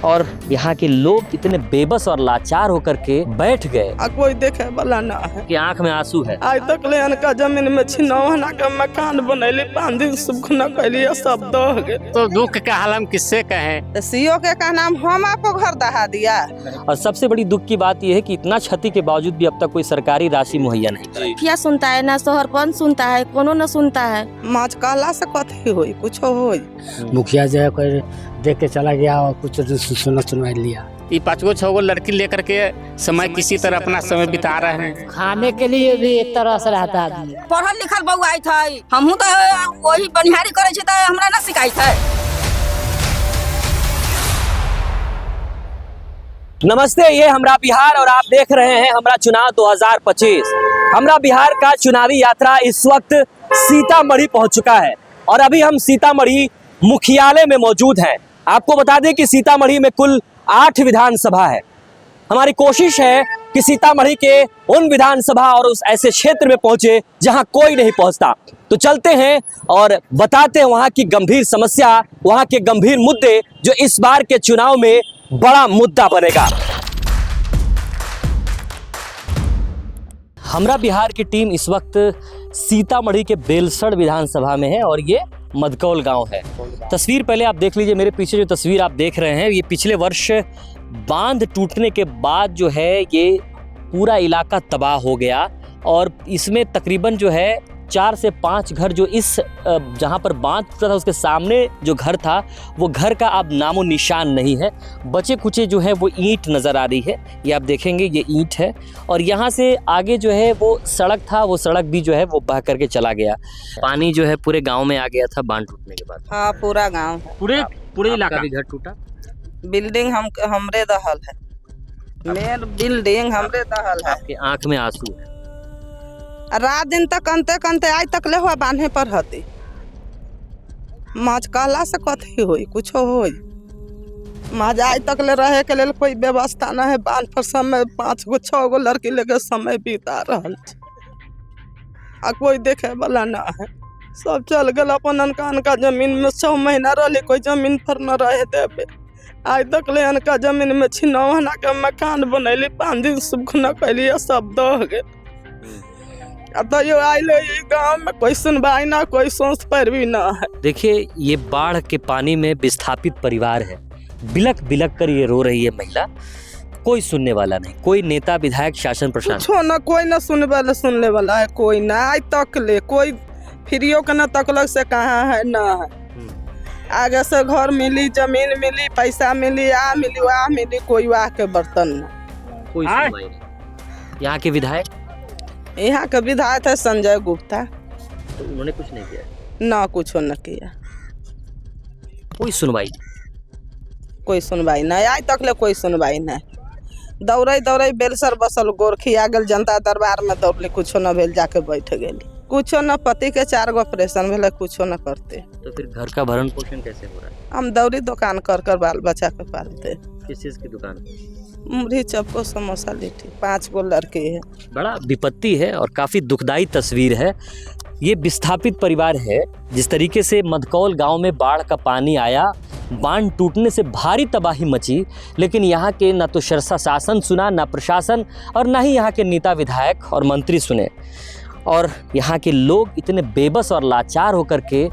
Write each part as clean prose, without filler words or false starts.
और यहाँ के लोग इतने बेबस और लाचार होकर के बैठ गए। कोई देखे वाला ना है कि आंख में आंसू है। आज तक ले अनका जमीन में छिनौना का मकान बनैली 5 दिन सुख न कैली सब दह गए। तो दुख का हाल हम किससे कहें? तो सीओ के का नाम हम आपको घर दहा दिया। और सबसे बड़ी दुख की बात यह है कि इतना क्षति के बावजूद भी अब तक कोई सरकारी राशि मुहैया नहीं। क्या सुनता है ना शहरपन सुनता है, कोनो न सुनता है। माछ कहला से कथी होई कुछ होई। मुखिया जो है कोई देख के चला गया और कुछ सुनवा लिया। ये 5 6 लड़की लेकर के समय किसी तरह अपना समय बिता रहे हैं। खाने के लिए भी एक तरह से रहता है। पढ़ल लिखल बउआ आई थे, हमहू तो वही बनिहारी करे छे, तो हमरा ना सिखाई थे। नमस्ते, ये हमरा बिहार और आप देख रहे हैं हमरा चुनाव 2025। हमरा बिहार का चुनावी यात्रा इस वक्त सीतामढ़ी पहुंच चुका है और अभी हम सीतामढ़ी मुख्यालय में मौजूद हैं। आपको बता दें कि सीतामढ़ी में कुल 8 विधानसभा है। हमारी कोशिश है कि सीतामढ़ी के उन विधानसभा और उस ऐसे क्षेत्र में पहुंचे जहां कोई नहीं पहुंचता। तो चलते हैं और बताते हैं वहां की गंभीर समस्या, वहां के गंभीर मुद्दे जो इस बार के चुनाव में बड़ा मुद्दा बनेगा। हमरा बिहार की टीम इस वक्त सीतामढ़ी के बेलसड़ विधानसभा में है और ये मधकौल गांव है। तस्वीर पहले आप देख लीजिए। मेरे पीछे जो तस्वीर आप देख रहे हैं ये पिछले वर्ष बांध टूटने के बाद जो है ये पूरा इलाका तबाह हो गया और इसमें तकरीबन जो है 4 से 5 घर जो इस जहां पर बांध टूटा था उसके सामने जो घर था वो घर का अब नामो निशान नहीं है। बचे कुचे जो है वो ईंट नज़र आ रही है। ये आप देखेंगे ये ईंट है और यहाँ से आगे जो है वो सड़क था, वो सड़क भी जो है वो बह करके चला गया। पानी जो है पूरे गांव में आ गया था बांध टूटने के बाद। हाँ पूरा गांव पूरे इलाका भी घर टूटा। बिल्डिंग हमरे दहल है, मेन बिल्डिंग हमरे दहल है। आपके आंख में आंसू है। रात दिन तक अंते कंते आज तक ले हुआ बांधे पर हती। माछ कहला से कथी होई कुछ होई। माछ आज तक ले रहे के लेल कोई व्यवस्था ना है। बांध पर समय 5 गो 6 गो लड़की लेके समय बिता रहल छै आ कोई देखे वाला ना है। सब चल गए अपन अनका जमीन में 6 महीना रहे, कोई जमीन पर न रहे देवे। आज तक ले अनका जमीन में छिनौना के मकान बनैली 5 दिन सुख न कैली सब दह गए। गाँव में कोई सुनवाई ना, कोई सोच पर भी ना है। देखिए ये बाढ़ के पानी में विस्थापित परिवार है। बिलक बिलक कर ये रो रही है महिला। कोई सुनने वाला नहीं, कोई नेता विधायक शासन प्रशासन ना, कोई ना सुनने वाला है। कोई ना आज तक ले कोई फ्रियो के ना तकलक से कहाँ है ना है। आगे से घर मिली, जमीन मिली, पैसा मिली, आ मिली वहाँ मिली, कोई वहाँ के बर्तन ना। कोई सुनवाई नहीं। यहाँ के विधायक, यहाँ के विधायक है संजय गुप्ता, तो उन्होंने कुछ नहीं किया ना, कुछ न किया। कोई सुनवाई नहीं आज तक ले कोई सुनवाई नहीं। दौड़े बेलसर बसल गोरखी आ गल जनता दरबार में दौड़ली, कुछो न भेल, जाके बैठ गेली। कुछो न, पति के 4 गो ऑपरेशन भेल, कुछो न करते। तो फिर घर का भरण पोषण कैसे हो रहा है? हम दौरी दुकान कर बाल बच्चा के पालते। किस चीज की दुकान? मुरही चप्पो समोसा लिट्टी। 5 गो लड़के है। बड़ा विपत्ति है और काफी दुखदाई तस्वीर है। ये विस्थापित परिवार है। जिस तरीके से मधकौल गांव में बाढ़ का पानी आया, बांध टूटने से भारी तबाही मची, लेकिन यहाँ के न तो शासन सुना, न प्रशासन और न ही यहाँ के नेता विधायक और मंत्री सुने। और यहाँ के लोग इतने बेबस और लाचार होकर के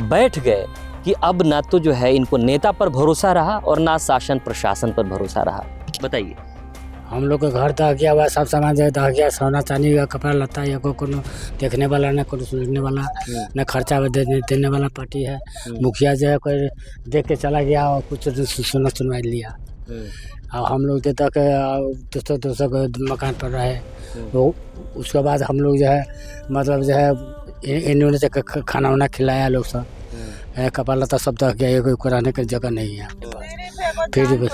बैठ गए कि अब ना तो जो है इनको नेता पर भरोसा रहा और ना शासन प्रशासन पर भरोसा रहा। बताइए। हम लोग के घर दह गया हुआ, सब सामान जो दह गया, सोना चांदी का कपड़ा लत्ता, या कोनो देखने वाला न, कोनो सुनने वाला न, खर्चा देने वाला पार्टी है। मुखिया जो है कोई देख के चला गया और कुछ सुनवा लिया। और हम लोग तक दूसरे मकान पर रहे। तो उसके बाद हम लोग जो है मतलब जो है इन्होंने से खाना वाना खिलाया, लोग सब कपड़ा लता सब दह गया। कोई रहने की जगह नहीं है। फिर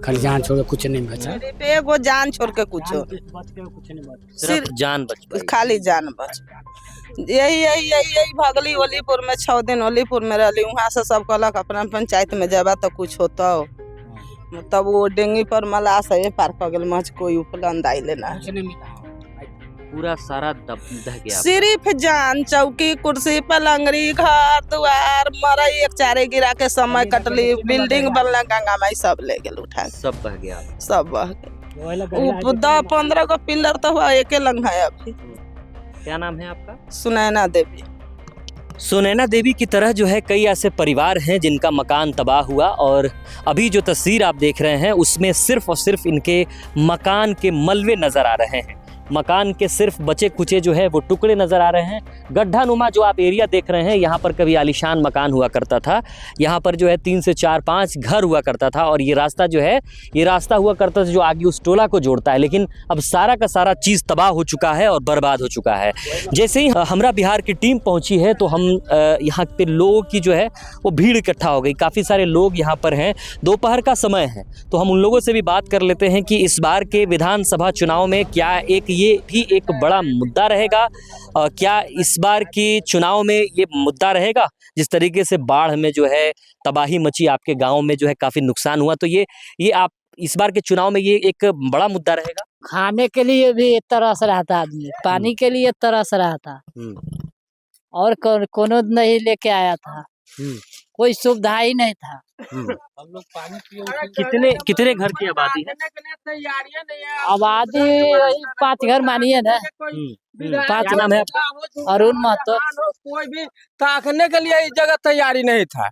खाली जान छोड़ कुछ नहीं बचा। एगो जान छोड़ के कुछ सिर्फ जान बच, खाली जान बच। यही भगली ओलीपुर में 6 दिन ओलीपुर में रही। वहाँ से सब कहलक अपना पंचायत में जाबा तो कुछ होता हो। तब वो डेंगी पर मला से पार कर गल, मछ कोई उपलंद आई लेना। पूरा सारा ढह गया। सिर्फ जान, चौकी कुर्सी पलंगरी घर द्वार मरई एक चारे गिरा के समय कटली, बिल्डिंग बनला गंगा माई सब ले गेल उठा के, सब बह गया। सब बह गए। 10-15 को पिलर तो हुआ एके लंग है अभी। क्या नाम है आपका? सुनैना देवी। सुनैना देवी की तरह जो है कई ऐसे परिवार हैं जिनका मकान तबाह हुआ, और अभी जो तस्वीर आप देख रहे हैं उसमें सिर्फ और सिर्फ इनके मकान के मलबे नज़र आ रहे हैं। मकान के सिर्फ बचे कुचे जो है वो टुकड़े नज़र आ रहे हैं। गड्ढा नुमा जो आप एरिया देख रहे हैं, यहाँ पर कभी आलीशान मकान हुआ करता था। यहाँ पर जो है 3 से 4-5 घर हुआ करता था, और ये रास्ता जो है ये रास्ता हुआ करता था जो आगे उस टोला को जोड़ता है। लेकिन अब सारा का सारा चीज़ तबाह हो चुका है और बर्बाद हो चुका है। जैसे ही हमरा बिहार की टीम पहुँची है तो हम यहाँ पे लोगों की जो है वो भीड़ इकट्ठा हो गई। काफ़ी सारे लोग यहाँ पर हैं, दोपहर का समय है, तो हम उन लोगों से भी बात कर लेते हैं कि इस बार के विधानसभा चुनाव में क्या ये भी एक बड़ा मुद्दा रहेगा। क्या इस बार की चुनाव में ये मुद्दा रहेगा? जिस तरीके से बाढ़ में जो है तबाही मची, आपके गांव में जो है काफ़ी नुकसान हुआ, तो ये आप इस बार के चुनाव में ये एक बड़ा मुद्दा रहेगा। खाने के लिए भी एक तरह से रहता आदमी, पानी के लिए एक तरह से रहता, और कोनो नहीं लेके आया था, कोई सुविधा ही नहीं था। हम लोग पानी कितने घर की आबादी है? आबादी वही 5 घर मानिए ना। 5 नाम है अरुण महतो। कोई भी ताकने के लिए इस जगह तैयारी नहीं था।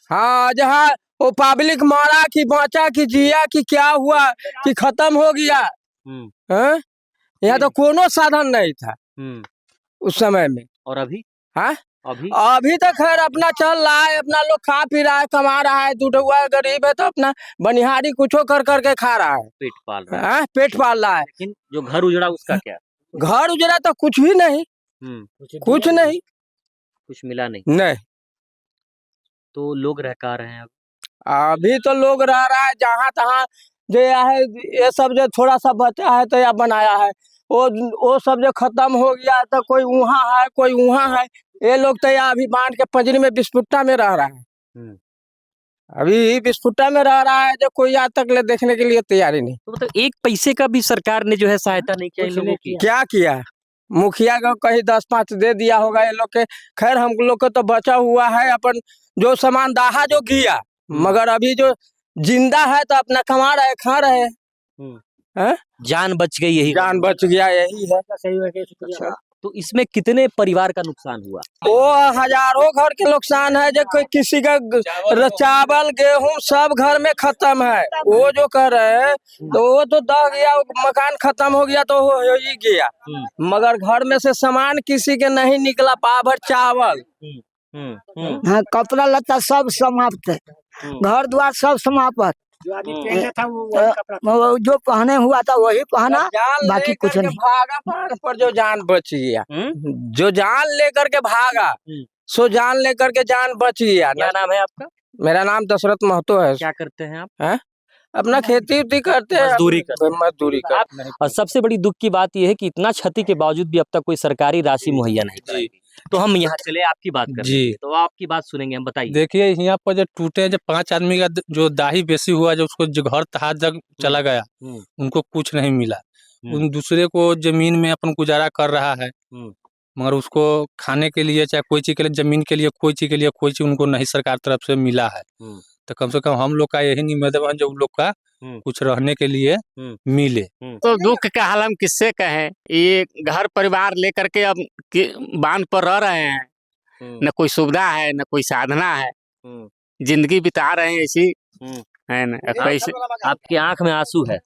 हाँ, जहाँ वो पब्लिक मारा कि बचा कि जिया कि क्या हुआ कि खत्म हो गया, यहाँ तो कोनो साधन नहीं था उस समय में। और अभी? हाँ, अभी तो खैर अपना चल रहा है, अपना लोग खा पी रहा है, कमा रहा है। दुढ़वा गरीब है तो अपना बनिहारी कुछो कर करके खा रहा है, पेट पाल रहा है। पेट पाल रहा है। लेकिन जो घर उजड़ा उसका क्या? घर उजड़ा तो कुछ भी नहीं, कुछ नहीं, कुछ मिला नहीं। तो लोग रह का रहे हैं अभी तो लोग रह रहा है जहाँ तहाँ जो है, ये सब जो थोड़ा सा बचा है तो या बनाया है, वो सब जो खत्म हो गया तो कोई वहाँ है कोई वहाँ है। ये लोग तो या अभी बांध के पंजरी में बिस्फुट्टा में रह रहा है, अभी बिस्फुट्टा में रह रहा है, जो कोई आज तक ले देखने के लिए तैयारी नहीं। तो मतलब एक पैसे का भी सरकार ने जो है सहायता नहीं किया इन लोगों की। क्या किया? मुखिया को कहीं 10-5 दे दिया होगा ये लोग के। खैर हम लोग को तो बचा हुआ है अपन जो सामान दाहा जो किया, मगर अभी जो जिंदा है तो अपना कमा रहे खा रहे हैं। जान बच गई, यही जान बच गया, यही है। अच्छा, तो इसमें कितने परिवार का नुकसान हुआ? वो हजारों घर के नुकसान है, जो कोई किसी का चावल गेहूं सब घर में खत्म है। वो जो कर रहे हैं तो वो तो दह गया, मकान खत्म हो गया तो हो ही गया, मगर घर में से सामान किसी के नहीं निकला। पाभर चावल, हाँ, कपड़ा लत्ता सब समाप्त है, घर द्वार सब समाप्त। जो पहने हुआ था वही पहना, बाकी कुछ नहीं। भागा पहाड़ पर जो जान बच गया, जो जान लेकर के भागा सो जान लेकर के जान बच गया। क्या नाम है आपका? मेरा नाम दशरथ महतो है। क्या करते हैं आप? अपना खेती उती करते हैं, मजदूरी करते हैं। और सबसे बड़ी दुख की बात यह है कि इतना क्षति के बावजूद भी अब तक कोई सरकारी राशि मुहैया नहीं कराई। तो हम यहाँ चले आपकी बात करें जी, तो आपकी बात सुनेंगे, हम बताइए। देखिए यहाँ पर जो टूटे, जो 5 आदमी का जो दाही बेसी हुआ, जो उसको जो घर तहात जग चला गया, उनको कुछ नहीं मिला। उन दूसरे को जमीन में अपन गुजारा कर रहा है, मगर उसको खाने के लिए चाहे कोई चीज के लिए, जमीन के लिए कोई चीज के लिए कोई चीज उनको नहीं सरकार तरफ से मिला है। तो कम से कम हम लोग का यही निवेदन है जो उन लोग का कुछ रहने के लिए मिले। तो दुख का हाल हम किससे कहें। ये घर परिवार लेकर के अब बांध पर रह रहे हैं, न कोई सुविधा है न कोई साधना है, जिंदगी बिता रहे हैं ऐसी है न। कैसे आपकी आंख में आंसू है?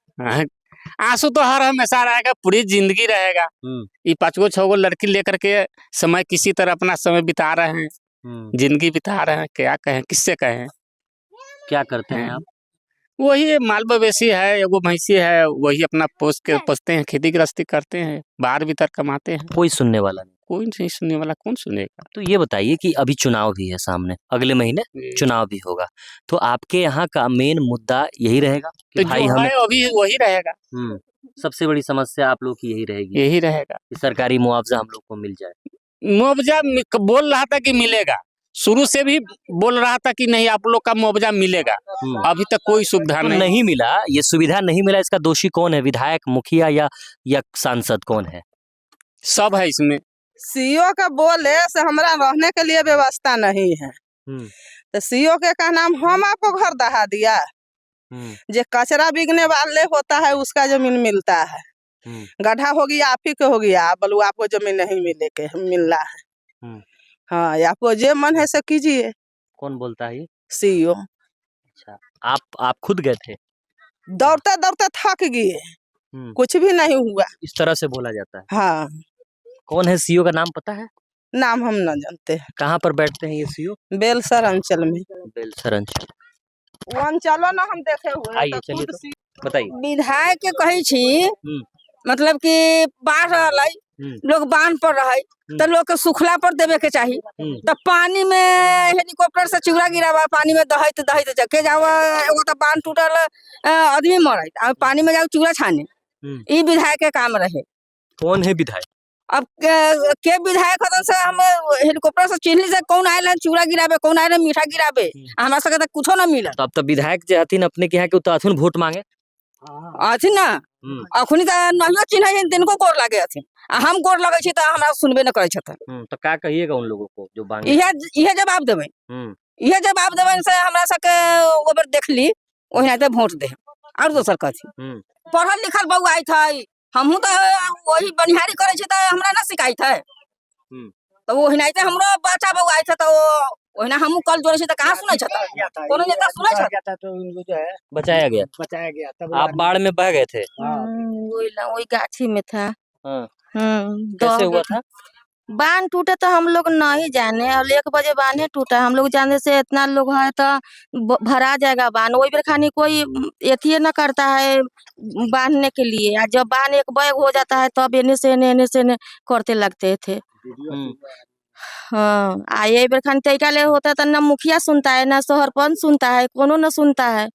आंसू तो हर हमेशा रहेगा, पूरी जिंदगी रहेगा। ये 5-6 लड़की लेकर के समय किसी तरह अपना समय बिता रहे हैं, जिंदगी बिता रहे हैं। क्या कहें, किससे कहें। क्या करते हैं आप? वही माल मवेशी है, एगो भैंसी है, वही अपना पोसते हैं, खेती गृहस्थी करते हैं, बाहर भीतर कमाते हैं। कोई सुनने वाला नहीं? कोई नहीं सुनने वाला, कौन सुनेगा। तो ये बताइए कि अभी चुनाव भी है सामने, अगले महीने चुनाव भी होगा, तो आपके यहाँ का मेन मुद्दा यही रहेगा कि तो भाई जो हमें है अभी वही रहेगा। सबसे बड़ी समस्या आप लोग की यही रहेगी? यही रहेगा कि सरकारी मुआवजा हम लोग को मिल जाए। मुआवजा बोल रहा था कि मिलेगा, शुरू से भी बोल रहा था कि नहीं आप लोग का मुआवजा मिलेगा, अभी तक कोई सुविधा नहीं मिला। ये सुविधा नहीं मिला, इसका दोषी कौन है? विधायक, मुखिया या सांसद कौन है? सब है इसमें। सीओ का बोले से हमरा रहने के लिए व्यवस्था नहीं है, तो सीओ के का नाम हम आपको घर दहा दिया। जे कचरा बिकने वाले होता है उसका जमीन मिलता है, गड्ढा हो गया आप ही के हो गया, बोलू आपको जमीन नहीं मिल रहा है। हाँ, आपको जे मन है से कीजिए। कौन बोलता है ये? सीओ। अच्छा, आप खुद गए थे? दौड़ते दौड़ते थक गए, कुछ भी नहीं हुआ। इस तरह से बोला जाता है? हाँ। कौन है सीओ का नाम पता है? नाम हम न जानते। कहाँ पर बैठते हैं ये सीओ? बेलसर अंचल में। बेलसर अंचल। वो अंचलो ना हम देखे हुए। आइए चलिए तो बताइए। विधायक के कही छी, मतलब कि बाढ़ रहलै, लोग बांध पर रहे तो लोग के सुखला पर देवे के चाहिए। तो पानी में हेलीकॉप्टर से चिवड़ा गिरावा, पानी में दहत जके जावा, एगो तो बांध टूटल आदमी मरे, पानी में जाओ चिवड़ा छाने, ई विधायक के काम रहे। कौन है विधायक? अब के विधायक हतन से हम हेलीकॉप्टर से चिन्हली से कौन आयल चिवड़ा गिरावे, कौन आयल मीठा गिरावे, हमरा सबके तो कुछो ना मिलल। तब तो विधायक जे हथिन अपने के यहाँ के अथुन वोट मांगे अथी ना, अखनी तो नहीं चिन्ह तिनको गोर लागे अथी, हम गोर लगे छी तो हमरा सुनबे न करे छथि। तो का कहिएगा उन लोगों को जो मांगे? इहे जवाब देबै, इहे जवाब देबै से हमरा सबके ओबर देखली ओहिना ते वोट दे और दोसर कथी। पढ़ल लिखल बउआ आई थई, हमहू तो वही बनिहारी करे छी तो हमरा ना शिकायत है, तो ओहिना ते हमरो बच्चा बउआ आई था तो ओहिना हमहू कल जोड़े छी तो कहां सुनै छथि, कोनो नेता सुनै छथि? तो उनको जो है बचाया गया। तब आप बाढ़ में बह गए थे? वही गाछी में था। कैसे हुआ था? बांध टूटा तो हम लोग नहीं जाने, और 1 बजे बांध टूटा, हम लोग जाने से इतना लोग है तो भरा जाएगा बांध, वही बेर खानी कोई एथी न करता है बांधने के लिए, और जब बांध एक बैग हो जाता है तब एने से एने करते लगते थे। हाँ, ये बेर खानी तैका ले होता है तो न मुखिया सुनता है, न शहरपंच सुनता है, कोनो न सुनता है।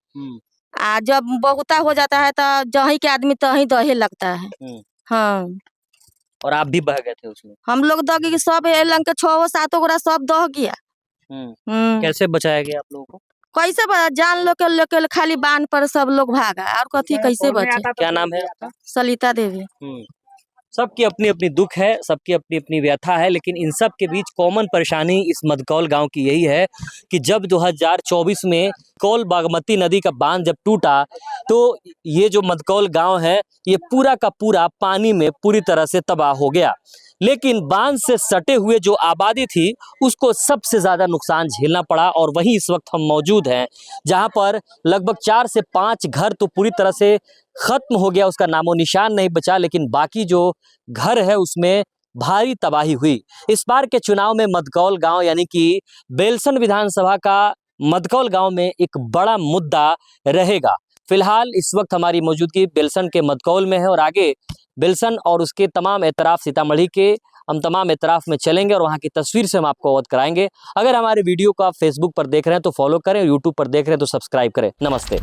जब बहुता हो जाता है तो जहीं के आदमी तहीं दहे लगता है। हाँ, और आप भी बह गए थे उसमें? हम लोग दह गए, सब लंग के 6-7 गोरा सब दह गया। कैसे बचाया गया आप लोगों को? कैसे जान लो के खाली बांध पर सब लोग भागा, और कथी कैसे बचे। क्या नाम है आपका? सलिता देवी। सबकी अपनी अपनी दुख है, सबकी अपनी अपनी व्यथा है, लेकिन इन सब के बीच कॉमन परेशानी इस मधकौल गांव की यही है कि जब 2024 में कौल बागमती नदी का बांध जब टूटा तो ये जो मधकौल गांव है ये पूरा का पूरा पानी में पूरी तरह से तबाह हो गया। लेकिन बांध से सटे हुए जो आबादी थी उसको सबसे ज़्यादा नुकसान झेलना पड़ा, और वहीं इस वक्त हम मौजूद हैं जहां पर लगभग 4 से 5 घर तो पूरी तरह से ख़त्म हो गया, उसका नामो निशान नहीं बचा, लेकिन बाकी जो घर है उसमें भारी तबाही हुई। इस बार के चुनाव में मधकौल गांव यानी कि बेलसन विधानसभा का मधकौल गांव में एक बड़ा मुद्दा रहेगा। फिलहाल इस वक्त हमारी मौजूदगी बेलसन के मधकौल में है, और आगे बेलसन और उसके तमाम एतराफ़ सीतामढ़ी के हम तमाम एतराफ़ में चलेंगे और वहाँ की तस्वीर से हम आपको अवगत कराएंगे। अगर हमारे वीडियो को आप फेसबुक पर देख रहे हैं तो फॉलो करें, यूट्यूब पर देख रहे हैं तो सब्सक्राइब करें। नमस्ते।